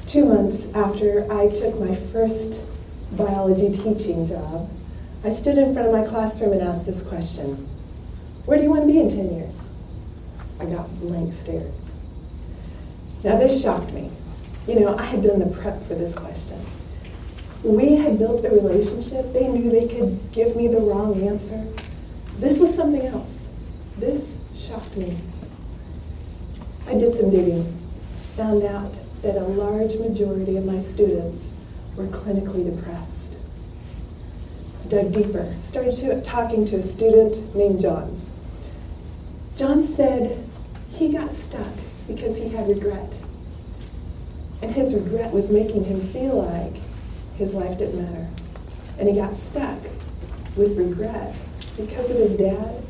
2 months after I took my first biology teaching job, I stood in front of my classroom and asked this question: where do you want to be in 10 years? I got blank stares. Now this shocked me. You know, I had done the prep for this question. We had built a relationship. They knew they could give me the wrong answer. This was something else. This shocked me. I did some digging, found out that a large majority of my students were clinically depressed. Dug deeper, started talking to a student named John. John said he got stuck because he had regret. And his regret was making him feel like his life didn't matter. And he got stuck with regret because of his dad,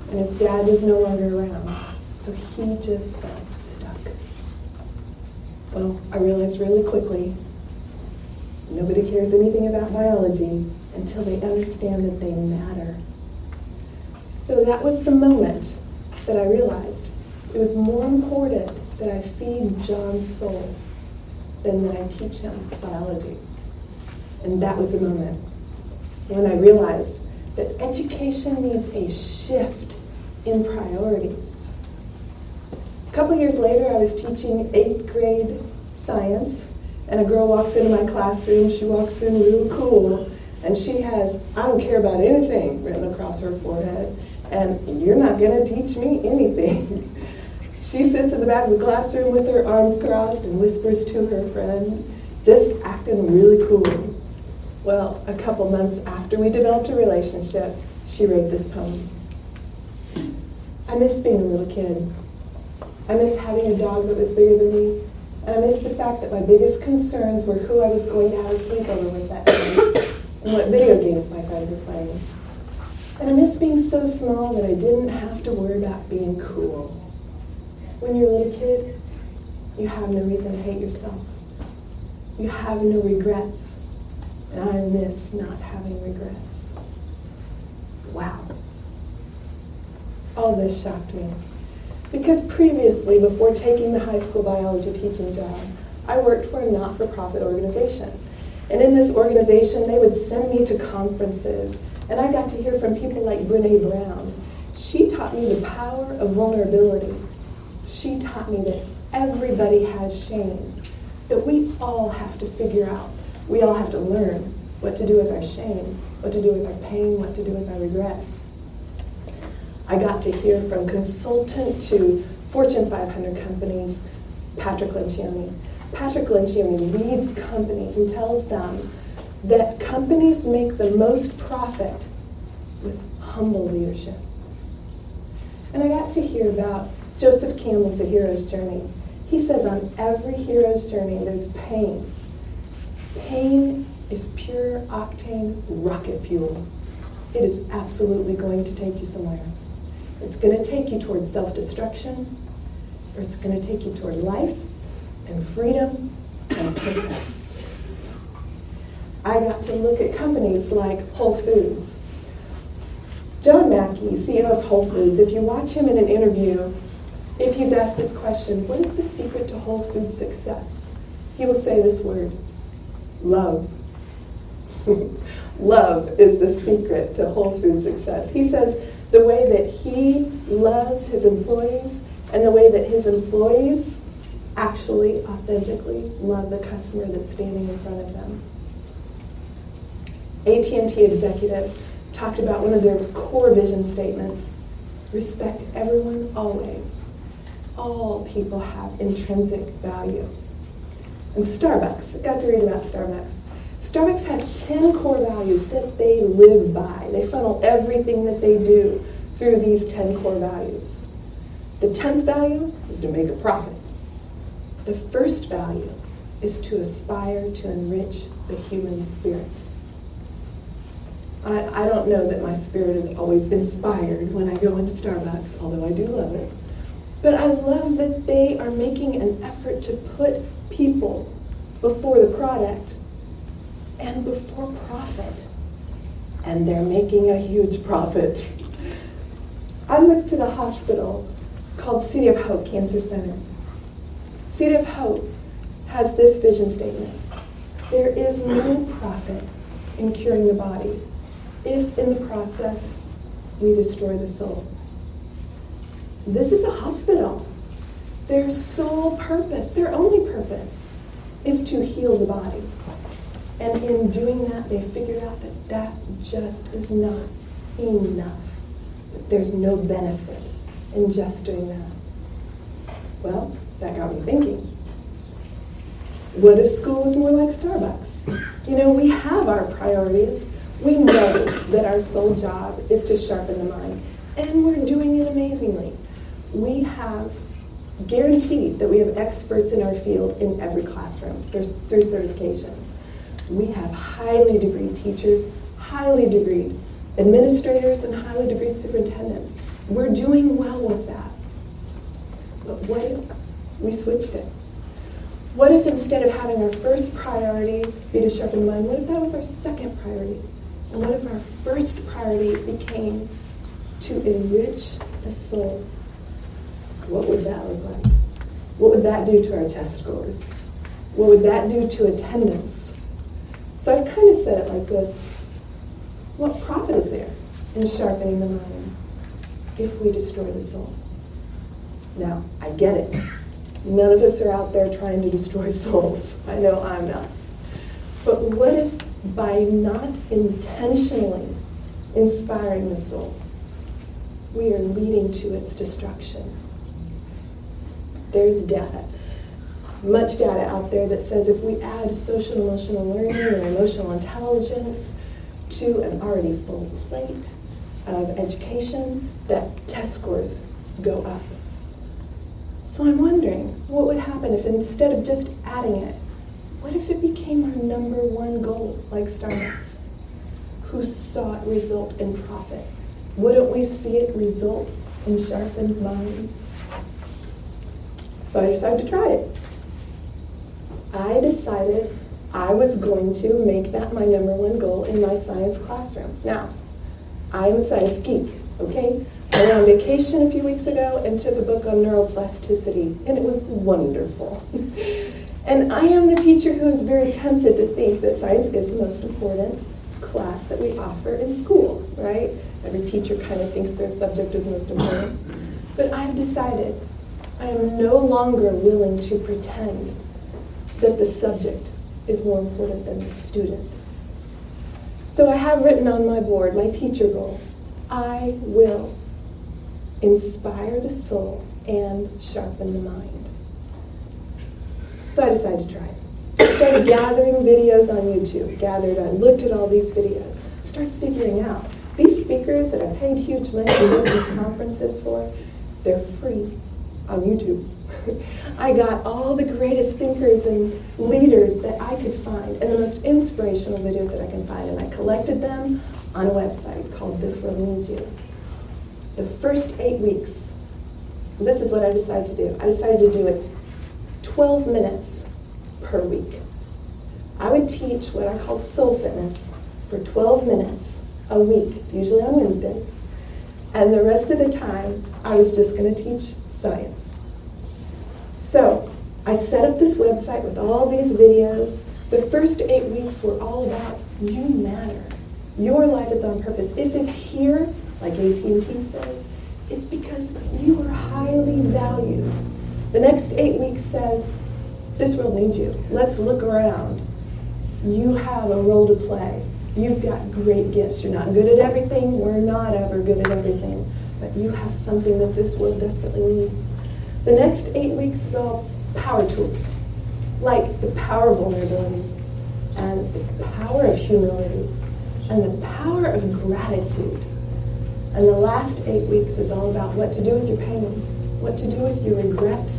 and his dad was no longer around. So he just felt stuck. Well, I realized really quickly, nobody cares anything about biology until they understand that they matter. So that was the moment that I realized it was more important that I feed John's soul than that I teach him biology. And that was the moment when I realized that education needs a shift in priorities. A couple years later, I was teaching 8th grade science, and a girl walks into my classroom. She walks in real cool, and she has, "I don't care about anything," written across her forehead, and "you're not going to teach me anything." She sits in the back of the classroom with her arms crossed and whispers to her friend, just acting really cool. Well, a couple months after we developed a relationship, she wrote this poem. I miss being a little kid. I miss having a dog that was bigger than me. And I miss the fact that my biggest concerns were who I was going to have a sleepover with that night and what video games my friends were playing. And I miss being so small that I didn't have to worry about being cool. When you're a little kid, you have no reason to hate yourself. You have no regrets. And I miss not having regrets. Wow. All this shocked me. Because previously, before taking the high school biology teaching job, I worked for a not-for-profit organization. And in this organization, they would send me to conferences. And I got to hear from people like Brenda Brown. She taught me the power of vulnerability. She taught me that everybody has shame, that we all have to figure out. We all have to learn what to do with our shame, what to do with our pain, what to do with our regret. I got to hear from consultant to Fortune 500 companies, Patrick Lencioni. Patrick Lencioni leads companies and tells them that companies make the most profit with humble leadership. And I got to hear about Joseph Campbell's A Hero's Journey. He says on every hero's journey there's pain. Pain is pure octane rocket fuel. It is absolutely going to take you somewhere. It's going to take you towards self-destruction, or it's going to take you toward life and freedom and purpose. I got to look at companies like Whole Foods. John Mackey, CEO of Whole Foods, if you watch him in an interview, if he's asked this question, what is the secret to Whole Foods success? He will say this word: love. Love is the secret to Whole Foods success. He says the way that he loves his employees and the way that his employees actually authentically love the customer that's standing in front of them. AT&T executive talked about one of their core vision statements: respect everyone always. All people have intrinsic value. And Starbucks, I got to read about Starbucks. Starbucks has 10 core values that they live by. They funnel everything that they do through these 10 core values. The 10th value is to make a profit. The first value is to aspire to enrich the human spirit. I don't know that my spirit is always inspired when I go into Starbucks, although I do love it. But I love that they are making an effort to put people before the product and before profit. And they're making a huge profit. I looked at a hospital called City of Hope Cancer Center. City of Hope has this vision statement. There is no profit in curing the body if in the process we destroy the soul. This is a hospital. Their sole purpose, their only purpose, is to heal the body. And in doing that, they figured out that that just is not enough. That there's no benefit in just doing that. Well, that got me thinking. What if school was more like Starbucks? You know, we have our priorities. We know that our sole job is to sharpen the mind, and we're doing it amazingly. We have guaranteed that we have experts in our field in every classroom. There's 3 certifications. We have highly degreed teachers, highly degreed administrators, and highly degreed superintendents. We're doing well with that. But what if we switched it? What if instead of having our first priority be to sharpen the mind, what if that was our second priority? And what if our first priority became to enrich the soul? What would that look like? What would that do to our test scores? What would that do to attendance? So I've kind of said it like this. What profit is there in sharpening the mind if we destroy the soul? Now, I get it. None of us are out there trying to destroy souls. I know I'm not. But what if by not intentionally inspiring the soul, we are leading to its destruction? There's data, much data out there that says if we add social emotional learning and emotional intelligence to an already full plate of education, that test scores go up. So I'm wondering, what would happen if instead of just adding it, what if it became our number one goal, like Starbucks, who saw it result in profit? Wouldn't we see it result in sharpened minds? So I decided to try it. I decided I was going to make that my number one goal in my science classroom. Now, I'm a science geek, okay? I went on vacation a few weeks ago and took a book on neuroplasticity, and it was wonderful. And I am the teacher who is very tempted to think that science is the most important class that we offer in school, right? Every teacher kind of thinks their subject is most important. But I've decided I am no longer willing to pretend that the subject is more important than the student. So I have written on my board my teacher goal. I will inspire the soul and sharpen the mind. So I decided to try it. I started gathering videos on YouTube. I looked at all these videos. Started figuring out these speakers that I paid huge money to go to these conferences for, they're free on YouTube. I got all the greatest thinkers and leaders that I could find and the most inspirational videos that I can find, and I collected them on a website called This World Needs You. The first 8 weeks, this is what I decided to do. I decided to do it 12 minutes per week. I would teach what I called soul fitness for 12 minutes a week, usually on Wednesday. And the rest of the time, I was just going to teach science. So I set up this website with all these videos. The first 8 weeks were all about you matter. Your life is on purpose. If it's here, like AT&T says, it's because you are highly valued. The next 8 weeks says, this world needs you. Let's look around. You have a role to play. You've got great gifts. You're not good at everything. We're not ever good at everything. But you have something that this world desperately needs. The next 8 weeks is all power tools, like the power of vulnerability, and the power of humility, and the power of gratitude. And the last 8 weeks is all about what to do with your pain, what to do with your regret,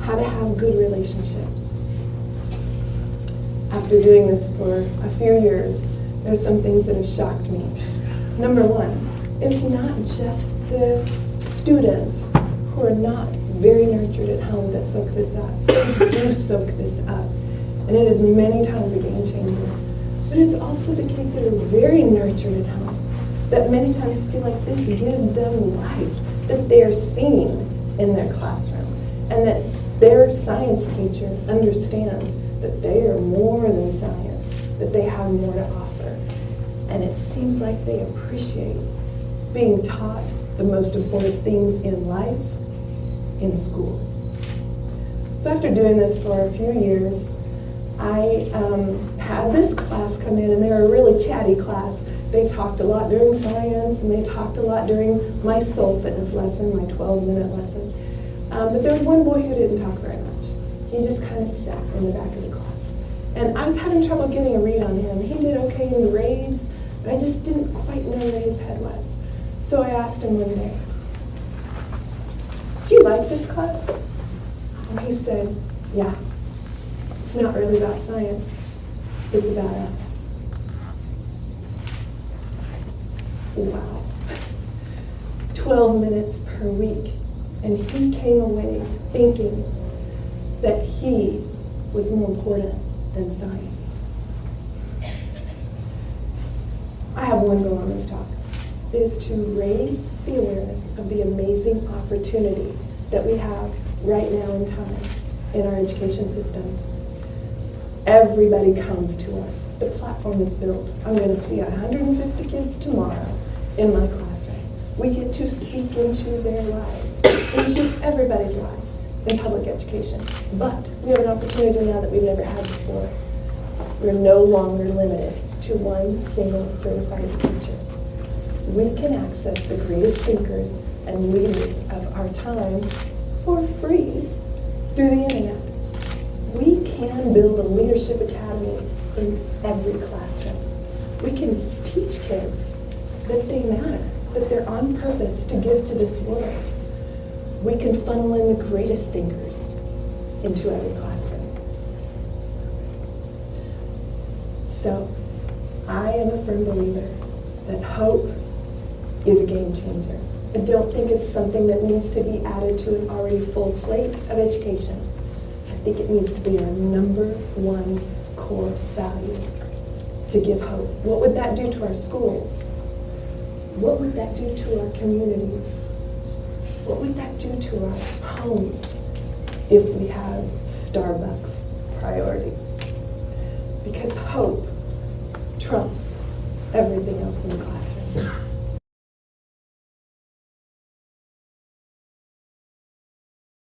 how to have good relationships. After doing this for a few years, there's some things that have shocked me. Number one, it's not just the students who are not very nurtured at home that soak this up. They do soak this up. And it is many times a game changer. But it's also the kids that are very nurtured at home that many times feel like this gives them life, that they are seen in their classroom, and that their science teacher understands that they are more than science, that they have more to offer. And it seems like they appreciate being taught the most important things in life in school. So after doing this for a few years, I had this class come in, and they were a really chatty class. They talked a lot during science, and they talked a lot during my soul fitness lesson, my 12-minute lesson. But there was one boy who didn't talk very much. He just kind of sat in the back of the class. And I was having trouble getting a read on him. He did okay in grades, but I just didn't quite know where his head was. So I asked him one day, "Do you like this class?" And he said, "Yeah, it's not really about science, it's about us." Wow. 12 minutes per week. And he came away thinking that he was more important than science. I have one goal on this talk. It is to raise the awareness of the amazing opportunity that we have right now in time in our education system. Everybody comes to us. The platform is built. I'm going to see 150 kids tomorrow in my classroom. We get to speak into their lives, into everybody's life in public education. But we have an opportunity now that we've never had before. We're no longer limited to one single certified teacher. We can access the greatest thinkers and leaders of our time for free through the internet. We can build a leadership academy in every classroom. We can teach kids that they matter, that they're on purpose to give to this world. We can funnel in the greatest thinkers into every classroom. So, I am a firm believer that hope is a game changer. I don't think it's something that needs to be added to an already full plate of education. I think it needs to be our number one core value, to give hope. What would that do to our schools? What would that do to our communities? What would that do to our homes if we have Starbucks priorities? Because hope trumps everything else in the classroom.